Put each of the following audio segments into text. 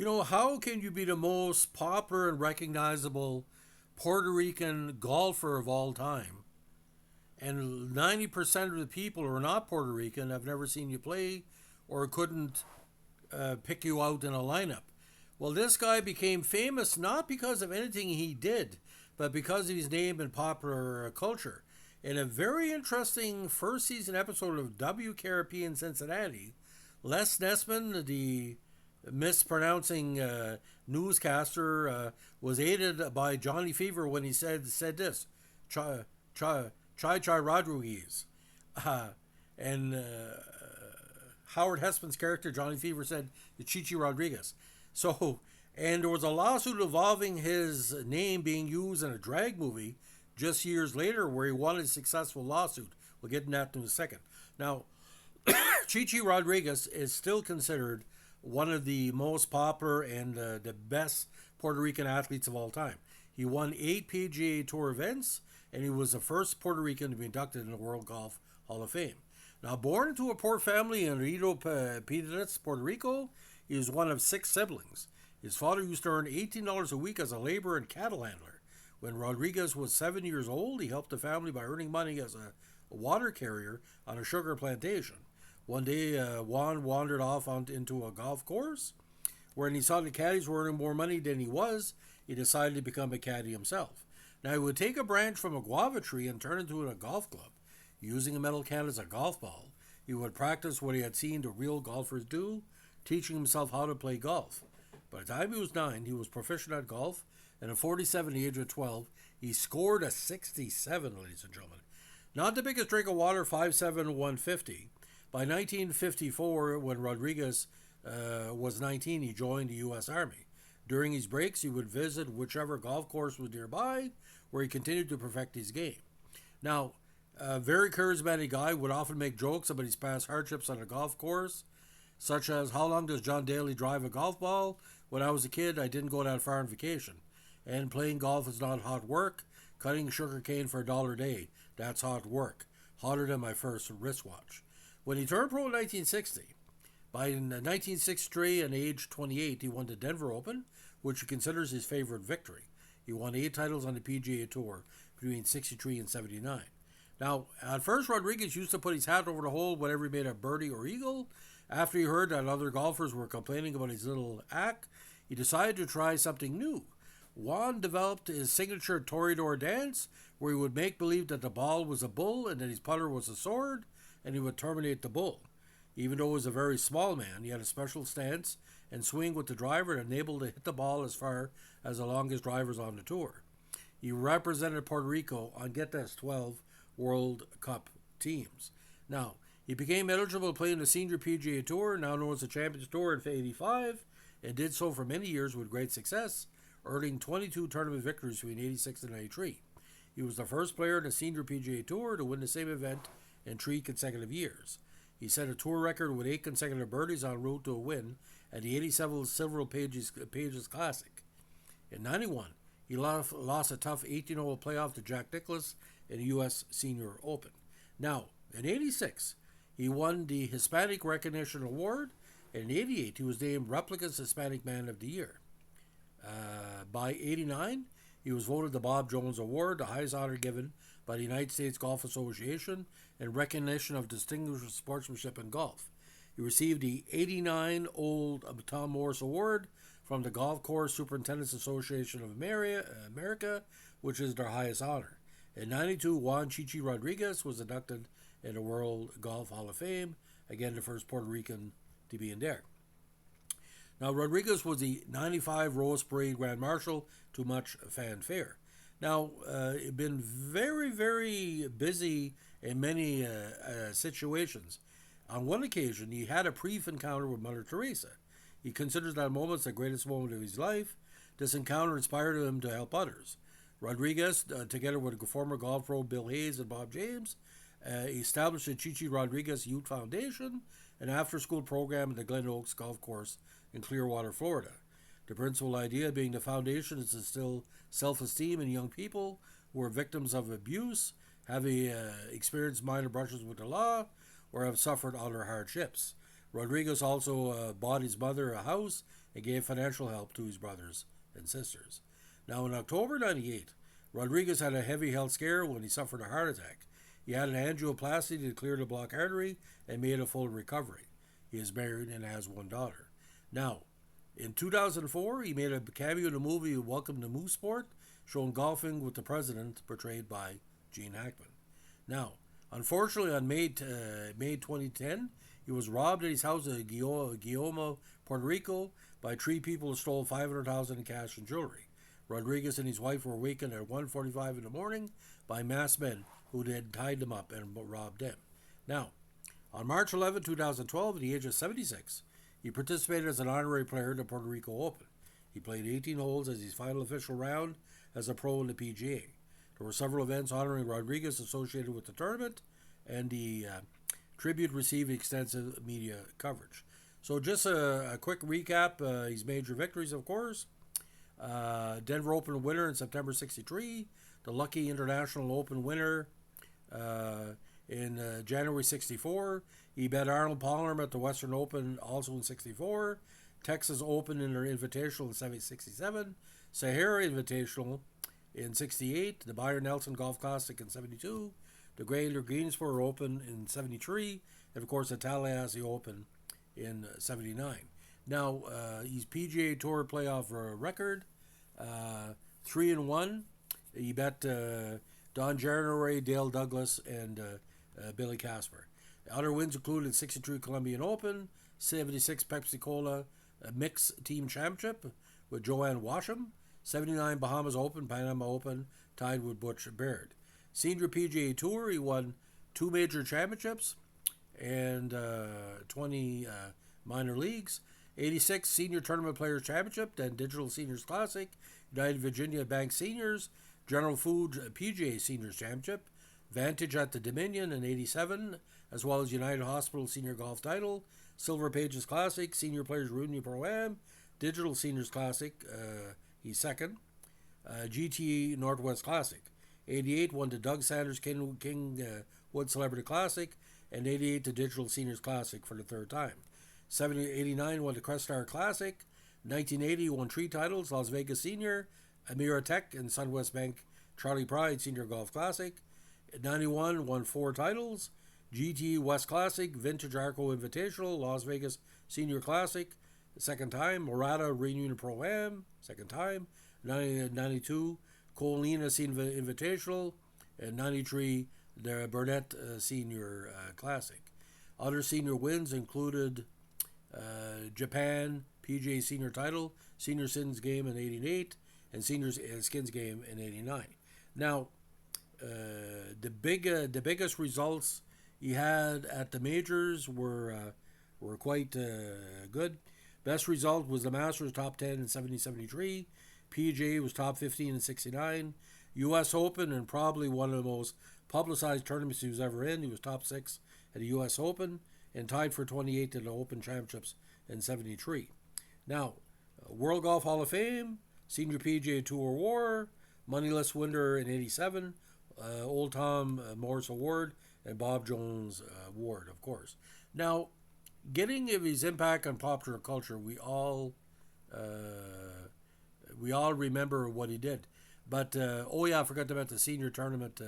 How can you be the most popular and recognizable Puerto Rican golfer of all time? And 90% of the people who are not Puerto Rican have never seen you play or couldn't pick you out in a lineup. Well, this guy became famous not because of anything he did, but because of his name in popular culture. In a very interesting first season episode of WKRP in Cincinnati, Les Nessman, the mispronouncing newscaster, was aided by Johnny Fever when he said this, Chai Rodriguez, and Howard Hesseman's character Johnny Fever said Chichi Rodriguez. So, and there was a lawsuit involving his name being used in a drag movie just years later, where he won a successful lawsuit. We'll get into that in a second. Now, Chichi Rodriguez is still considered one of the most popular and the best Puerto Rican athletes of all time. He won 8 PGA Tour events, and he was the first Puerto Rican to be inducted in the World Golf Hall of Fame. Now, born into a poor family in Rio Piedras, Puerto Rico, he was one of 6 siblings. His father used to earn $18 a week as a labor and cattle handler. When Rodriguez was 7 years old, he helped the family by earning money as a water carrier on a sugar plantation. One day, Juan wandered off into a golf course, where he saw the caddies were earning more money than he was. He decided to become a caddy himself. Now, he would take a branch from a guava tree and turn it into a golf club. Using a metal can as a golf ball, he would practice what he had seen the real golfers do, teaching himself how to play golf. By the time he was 9, he was proficient at golf, and at 47, the age of 12, he scored a 67, ladies and gentlemen. Not the biggest drink of water, 5'7", 150. By 1954, when Rodriguez was 19, he joined the U.S. Army. During his breaks, he would visit whichever golf course was nearby, where he continued to perfect his game. Now, a very charismatic guy, would often make jokes about his past hardships on a golf course, such as, how long does John Daly drive a golf ball? When I was a kid, I didn't go that far on vacation. And playing golf is not hot work. Cutting sugar cane for $1 a day, that's hot work. Hotter than my first wristwatch. When he turned pro in 1960, by 1963 and age 28, he won the Denver Open, which he considers his favorite victory. He won 8 titles on the PGA Tour between 63 and 79. Now, at first, Rodriguez used to put his hat over the hole whenever he made a birdie or eagle. After he heard that other golfers were complaining about his little act, he decided to try something new. Juan developed his signature toreador dance, where he would make believe that the ball was a bull and that his putter was a sword, and he would terminate the bull. Even though he was a very small man, he had a special stance and swing with the driver that enabled him to hit the ball as far as the longest drivers on the tour. He represented Puerto Rico on, get this, 12 World Cup teams. Now, he became eligible to play in the Senior PGA Tour, now known as the Champions Tour, in '85, and did so for many years with great success, earning 22 tournament victories between '86 and '93. He was the first player in the Senior PGA Tour to win the same event in 3 consecutive years. He set a tour record with 8 consecutive birdies en route to a win at the 87 Silver Pages Classic. In '91, he lost a tough 18-hole playoff to Jack Nicklaus in the U.S. Senior Open. Now, in '86, he won the Hispanic Recognition Award, and in '88, he was named Replica's Hispanic Man of the Year. By '89, he was voted the Bob Jones Award, the highest honor given by the United States Golf Association in recognition of distinguished sportsmanship in golf. He received the '89 Old Tom Morris Award from the Golf Course Superintendents Association of America, which is their highest honor. In '92, Juan Chichi Rodriguez was inducted in the World Golf Hall of Fame, again the first Puerto Rican to be in there. Now, Rodriguez was the '95 Rose Parade Grand Marshal to much fanfare. Now, been very, very busy in many situations. On one occasion, he had a brief encounter with Mother Teresa. He considers that moment the greatest moment of his life. This encounter inspired him to help others. Rodriguez, together with former golf pro Bill Hayes and Bob James, established the Chichi Rodriguez Youth Foundation, an after-school program at the Glen Oaks Golf Course in Clearwater, Florida. The principal idea being the foundation is to instill self-esteem in young people who are victims of abuse, have experienced minor brushes with the law, or have suffered other hardships. Rodriguez also bought his mother a house and gave financial help to his brothers and sisters. Now, in October 98, Rodriguez had a heavy health scare when he suffered a heart attack. He had an angioplasty to clear the blocked artery and made a full recovery. He is married and has one daughter. Now, in 2004, he made a cameo in the movie Welcome to Moose Sport, showing golfing with the president, portrayed by Gene Hackman. Now, unfortunately, on May 2010, he was robbed at his house in Guillermo, Puerto Rico, by three people who stole $500,000 in cash and jewelry. Rodriguez and his wife were awakened at 1:45 in the morning by masked men who had tied them up and robbed them. Now, on March 11, 2012, at the age of 76, he participated as an honorary player in the Puerto Rico Open. He played 18 holes as his final official round as a pro in the PGA. There were several events honoring Rodriguez associated with the tournament, and the tribute received extensive media coverage. So just a quick recap, his major victories, of course. Denver Open winner in September 63, the Lucky International Open winner in January 64. He bet Arnold Palmer at the Western Open also in 64. Texas Open in their Invitational in 67. Sahara Invitational in 68. The Byron Nelson Golf Classic in 72. The Greater Greensboro Open in 73. And of course the Tallahassee Open in 79. Now, his PGA Tour playoff record, 3-1. He bet Don January, Dale Douglas, and Billy Casper. Other wins included 63 Colombian Open, 76 Pepsi Cola Mixed Team Championship with Joanne Washam, 79 Bahamas Open, Panama Open, tied with Butch Baird. Senior PGA Tour, he won 2 major championships and 20 minor leagues. 86 Senior Tournament Players Championship, then Digital Seniors Classic, United Virginia Bank Seniors, General Foods PGA Seniors Championship, Vantage at the Dominion in 87, as well as United Hospital Senior Golf Title, Silver Pages Classic, Senior Players Reunion Pro-Am, Digital Seniors Classic, he's second, GTE Northwest Classic. 88 won the Doug Sanders Kingwood Celebrity Classic, and 88 the Digital Seniors Classic for the third time. 89 won the Crestar Classic. 1980 won 3 titles, Las Vegas Senior, Amira Tech, and Sunwest Bank Charlie Pride Senior Golf Classic. 91 won 4 titles, GT West Classic, Vintage Arco Invitational, Las Vegas Senior Classic, second time, Morata Reunion Pro-Am, second time, 92 Colina Senior Invitational, and 93 the Burnett Senior Classic. Other senior wins included Japan PGA Senior Title, Senior Skins Game in 88, and Senior Skins Game in 89. Now, the biggest results he had at the majors were quite good. Best result was the Masters top 10 in 70-73. PGA was top 15 in 69. U.S. Open, and probably one of the most publicized tournaments he was ever in. He was top 6 at the U.S. Open and tied for 28th in the Open Championships in 73. Now, World Golf Hall of Fame, Senior PGA Tour Award, Moneyless winner in 87, Old Tom Morris Award, and Bob Jones Award, of course. Now, getting of his impact on popular culture, we all remember what he did. But, I forgot about the Senior Tournament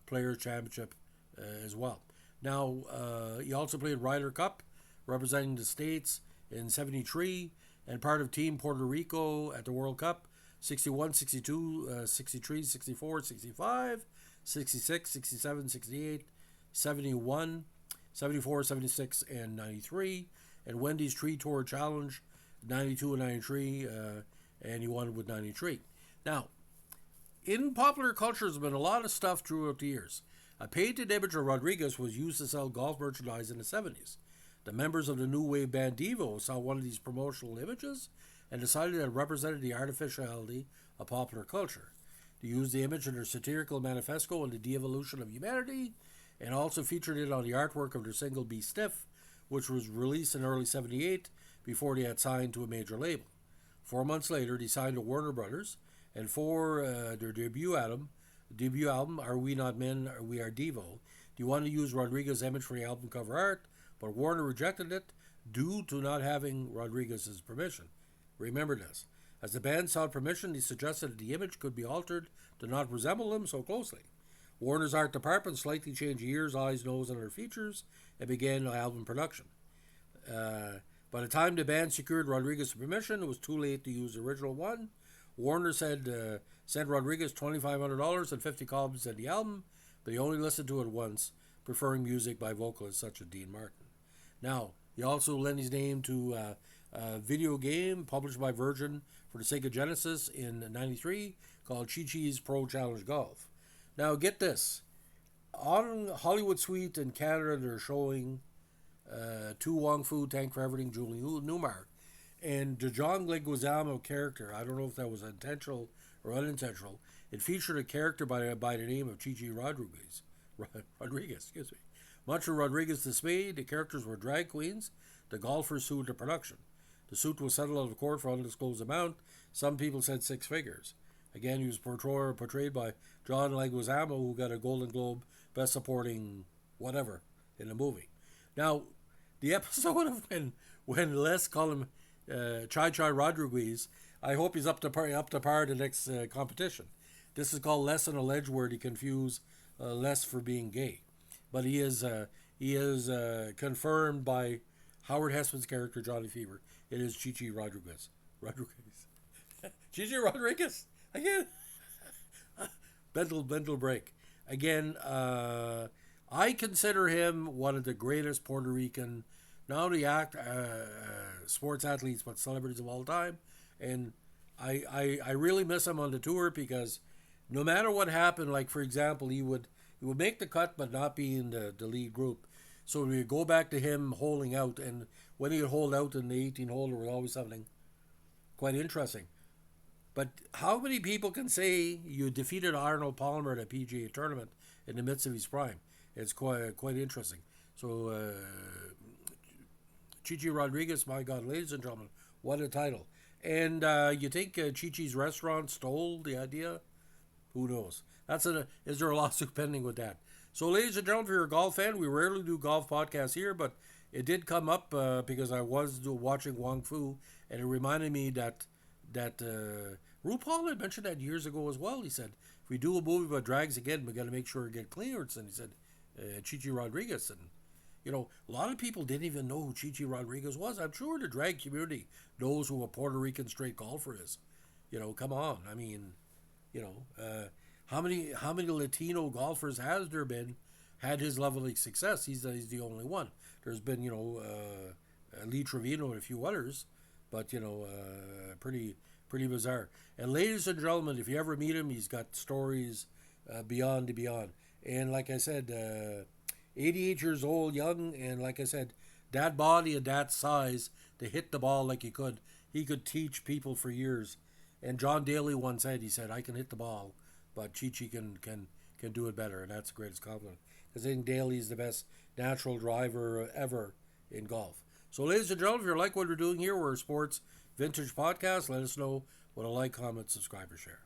Players Championship as well. Now, he also played Ryder Cup, representing the States in 73, and part of Team Puerto Rico at the World Cup, 61, 62, 63, 64, 65, 66, 67, 68, 71, 74, 76, and 93, and Wendy's Tree Tour Challenge, 92 and 93, and he won with 93. Now, in popular culture, there's been a lot of stuff throughout the years. A painted image of Rodriguez was used to sell golf merchandise in the 70s. The members of the new wave band Devo saw one of these promotional images and decided that it represented the artificiality of popular culture. They used the image in their satirical manifesto on the de-evolution of humanity, and also featured it on the artwork of their single Be Stiff, which was released in early 78 before they had signed to a major label. 4 months later, they signed to Warner Brothers, and for their debut album, Are We Not Men, We Are Devo, they wanted to use Rodriguez's image for the album cover art, but Warner rejected it due to not having Rodriguez's permission. Remember this. As the band sought permission, he suggested that the image could be altered to not resemble him so closely. Warner's art department slightly changed the ears, eyes, nose, and other features and began album production. By the time the band secured Rodriguez's permission, it was too late to use the original one. Warner said sent Rodriguez $2,500 and 50 copies of the album, but he only listened to it once, preferring music by vocalists such as Dean Martin. Now, he also lent his name to a video game published by Virgin for the Sega Genesis in '93 called Chi-Chi's Pro Challenge Golf. Now, get this. On Hollywood Suite in Canada, they're showing Tu Wong Fu, Tank for Everything, Julie Newmar. And the John Leguizamo character, I don't know if that was intentional or unintentional, it featured a character by the name of Chi-Chi Rodriguez. Much to Rodriguez's dismay, the characters were drag queens. The golfers sued the production. The suit was settled out of court for undisclosed amount. Some people said 6 figures. Again, he was portrayed by John Leguizamo, who got a Golden Globe Best Supporting whatever in the movie. Now, the episode of when Les called him Chi Rodriguez, I hope he's up to par the next competition. This is called Les and Alleged, where he confused Les for being gay. But he is confirmed by Howard Hesseman's character, Johnny Fever. It is Chi Rodriguez. Chi Rodriguez. Again. Mental break. Again, I consider him one of the greatest Puerto Rican, not only sports athletes, but celebrities of all time. And I really miss him on the tour because no matter what happened, like for example, he would make the cut but not be in the lead group. So we go back to him holding out, and when he would hold out in the 18-hole, there was always something quite interesting. But how many people can say you defeated Arnold Palmer at a PGA tournament in the midst of his prime? It's quite interesting. So, Chi Rodriguez, my God, ladies and gentlemen, what a title. And you think Chi-Chi's restaurant stole the idea? Who knows? Is there a lawsuit pending with that? So, ladies and gentlemen, if you're a golf fan, we rarely do golf podcasts here, but it did come up because I was watching Wong Fu, and it reminded me that RuPaul had mentioned that years ago as well. He said, if we do a movie about drags again, we got to make sure we get clearance. And he said, Chi Rodriguez. And, a lot of people didn't even know who Chi Rodriguez was. I'm sure the drag community knows who a Puerto Rican straight golfer is. Come on. I mean, how many Latino golfers has there been had his level of success? He's the only one. There's been, Lee Trevino and a few others, but, pretty bizarre. And ladies and gentlemen, if you ever meet him, he's got stories beyond the beyond. And like I said, 88 years old, young, and like I said, that body and that size to hit the ball like he could teach people for years. And John Daly once said, he said, I can hit the ball, but Chi-Chi can do it better, and that's the greatest compliment. Because I think Daly's the best natural driver ever in golf. So ladies and gentlemen, if you like what we're doing here, we're a sports vintage podcast. Let us know what a like, comment, subscribe, or share.